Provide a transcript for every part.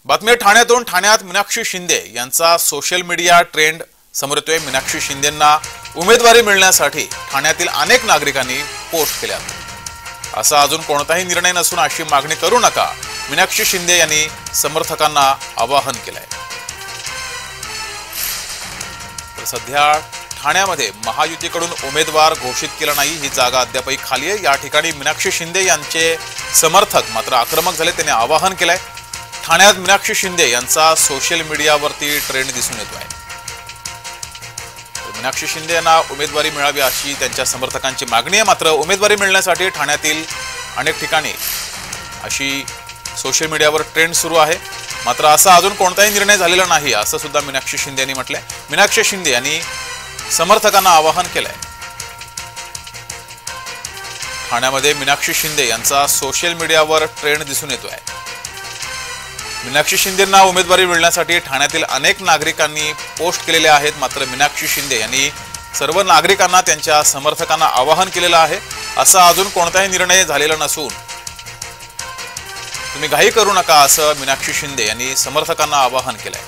बातमी ठाण्यातून ठाण्यात मीनाक्षी शिंदे यांचा सोशल मीडिया ट्रेंड समोर येतोय। मीनाक्षी शिंदेंना उमेदवारी मिळण्यासाठी ठाण्यातील अनेक नागरिकांनी पोस्ट केल्या। असा अजून कोणताही निर्णय नसून अशी मागणी करू नका, मीनाक्षी शिंदे यांनी समर्थकांना आवाहन केलंय। तर सध्या ठाण्यामध्ये महायुतीकडून उमेदवार घोषित केला नाही, ही जागा अद्यापही खाली आहे। या ठिकाणी मीनाक्षी शिंदे यांचे समर्थक मात्र आक्रमक झाले, त्यांनी आवाहन केलंय। ठाण्यात मीनाक्षी शिंदे यांचा सोशल मीडियावरती ट्रेंड दिसून येतोय। मीनाक्षी शिंदे यांना उमेदवारी मिळावी अशी त्यांच्या समर्थकांची मागणी आहे। मात्र उमेदवारी मिळण्यासाठी ठाण्यातील अनेक ठिकाणी अशी सोशल मीडियावर ट्रेंड सुरू आहे। मात्र असा अजून कोणताही निर्णय झालेला नाही असं सुद्धा मीनाक्षी शिंदे यांनी म्हटलंय। मीनाक्षी शिंदे यांनी समर्थकांना आवाहन केलंय। ठाण्यामध्ये मीनाक्षी शिंदे यांचा सोशल मीडियावर ट्रेंड दिसून येतोय। मीनाक्षी शिंदेंना उमेदवारी मिळण्यासाठी ठाण्यातील अनेक नागरिकांनी पोस्ट केलेले आहेत। मात्र मीनाक्षी शिंदे यांनी सर्व नागरिकांना त्यांच्या समर्थकांना आवाहन केलेलं आहे। असा अजून कोणताही निर्णय झालेला नसून तुम्ही घाई करू नका असं मीनाक्षी शिंदे यांनी समर्थकांना आवाहन केलंय।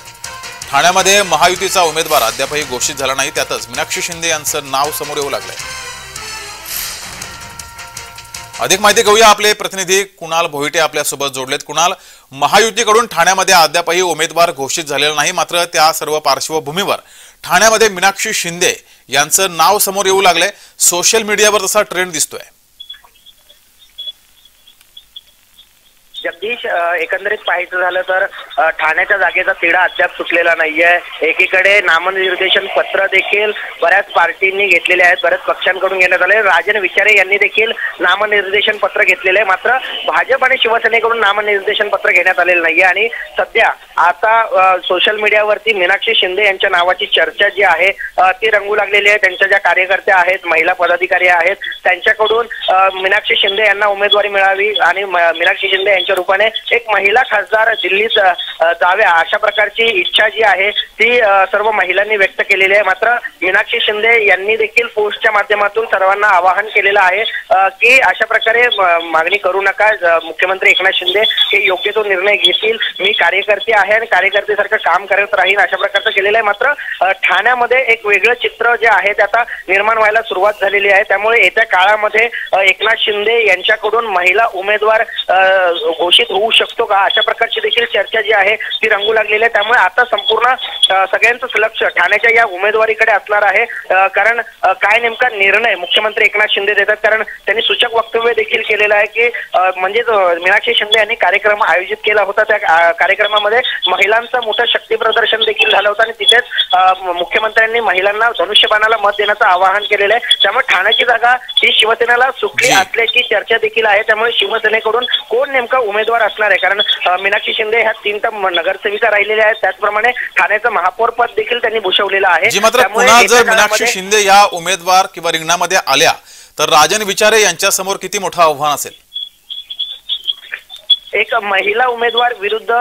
ठाण्यामध्ये महायुतीचा उमेदवार अद्यापही घोषित झाला नाही, त्यातच मीनाक्षी शिंदे यांचं नाव समोर येऊ लागलंय। अधिक माहिती घेऊया, आपले प्रतिनिधी कुणाल भोईटे आपल्यासोबत जोडलेत। कुणाल, महायुतीकडून ठाण्यामध्ये अद्यापही उमेदवार घोषित झालेला नाही, मात्र त्या सर्व पार्श्वभूमीवर ठाण्यामध्ये मीनाक्षी शिंदे यांचं नाव समोर येऊ लागलंय। सोशल मीडियावर तसा ट्रेंड दिसतोय। जगदीश, एकंदरीत पाहायचं झालं तर ठाण्याच्या जागेचा तिढा अद्याप सुटलेला नाहीये। एकीकडे नामनिर्देशन पत्र देखील बऱ्याच पार्टींनी घेतलेले आहेत, बऱ्याच पक्षांकडून घेण्यात आले। राजन विचारे यांनी देखील नामनिर्देशन पत्र घेतलेले आहे, मात्र भाजप आणि शिवसेनेकडून नामनिर्देशन पत्र घेण्यात आलेलं नाहीये। आणि सध्या आता सोशल मीडियावरती मीनाक्षी शिंदे यांच्या नावाची चर्चा जी आहे ती रंगू लागलेली आहे। त्यांच्या ज्या कार्यकर्त्या आहेत, महिला पदाधिकारी आहेत, त्यांच्याकडून मीनाक्षी शिंदे यांना उमेदवारी मिळावी आणि मीनाक्षी शिंदे यांच्या रूपाने एक महिला खासदार दिल्लीत जाव्या अशा प्रकारची इच्छा जी आहे ती सर्व महिलांनी व्यक्त केलेली आहे। मात्र मीनाक्षी शिंदे यांनी देखील पोस्टच्या माध्यमातून सर्वांना आवाहन केलेलं आहे की अशा प्रकारे मागणी करू नका, मुख्यमंत्री एकनाथ शिंदे हे योग्य तो निर्णय घेतील, मी कार्यकर्ते आहे आणि कार्यकर्तेसारखं काम करत राहीन अशा प्रकारचं केलेलं आहे। मात्र ठाण्यामध्ये एक वेगळं चित्र जे आहे ते आता निर्माण व्हायला सुरुवात झालेली आहे। त्यामुळे येत्या काळामध्ये एकनाथ शिंदे यांच्याकडून महिला उमेदवार घोषित होऊ शकतो का अशा प्रकारची देखील चर्चा जी आहे ती रंगू लागलेली आहे। त्यामुळे आता संपूर्ण सगळ्यांचंच लक्ष ठाण्याच्या या उमेदवारीकडे असणार आहे, कारण काय नेमका निर्णय मुख्यमंत्री एकनाथ शिंदे देतात। कारण त्यांनी सूचक वक्तव्य देखील केलेलं आहे की म्हणजे मीनाक्षी शिंदे यांनी कार्यक्रम आयोजित केला होता, त्या कार्यक्रमामध्ये महिलांचं मोठं शक्ती प्रदर्शन देखील झालं होतं आणि तिथेच मुख्यमंत्र्यांनी महिलांना धनुष्यबाणाला मत देण्याचं आवाहन केलेलं आहे। त्यामुळे ठाण्याची जागा ही शिवसेनेला सुटली असल्याची चर्चा देखील आहे। त्यामुळे शिवसेनेकडून कोण नेमका उमेदवार असणार आहे, कारण मीनाक्षी शिंदे ह्या 3 टर्म नगरसेविका राहिलेल्या आहेत, त्याचप्रमाणे ठाण्याचं महापौर पद देखील त्यांनी भूषवलेलं आहे। मात्र पुन्हा जर मीनाक्षी शिंदे या उमेदवार किंवा रिंगणामध्ये आल्या तर राजन विचारे यांच्या समोर किती मोठं आव्हान असेल? एक महिला उमेदवार विरुद्ध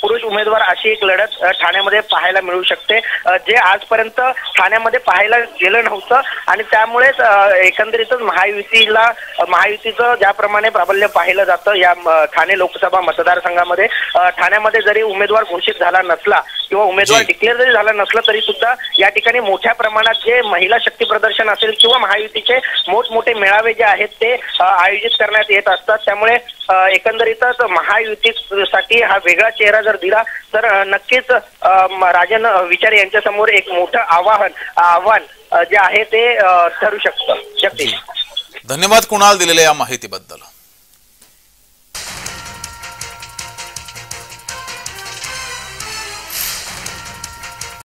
पुरुष उमेदवार अशी एक लढत ठाण्यामध्ये पाहायला मिळू शकते, जे आजपर्यंत ठाण्यामध्ये पाहायला गेलं नव्हतं। आणि त्यामुळेच एकंदरीतच महायुतीचं ज्याप्रमाणे प्राबल्य पाहिलं जातं या ठाणे लोकसभा मतदारसंघामध्ये, ठाण्यामध्ये जरी उमेदवार घोषित झाला नसला किंवा उमेदवार डिक्लेअर जरी झाला नसला तरी सुद्धा या ठिकाणी मोठ्या प्रमाणात जे महिला शक्ती प्रदर्शन असेल किंवा महायुतीचे मोठमोठे मेळावे जे आहेत ते आयोजित करण्यात येत असतात। त्यामुळे एकंदरीतच महायुतीसाठी हा वेगळा चेहरा जर दिला तर नक्कीच राजन विचारे यांच्या समोर एक मोठं आव्हान जे आहे ते ठरू शकतं। जगदीश, धन्यवाद कुणाल दिलेल्या या माहितीबद्दल।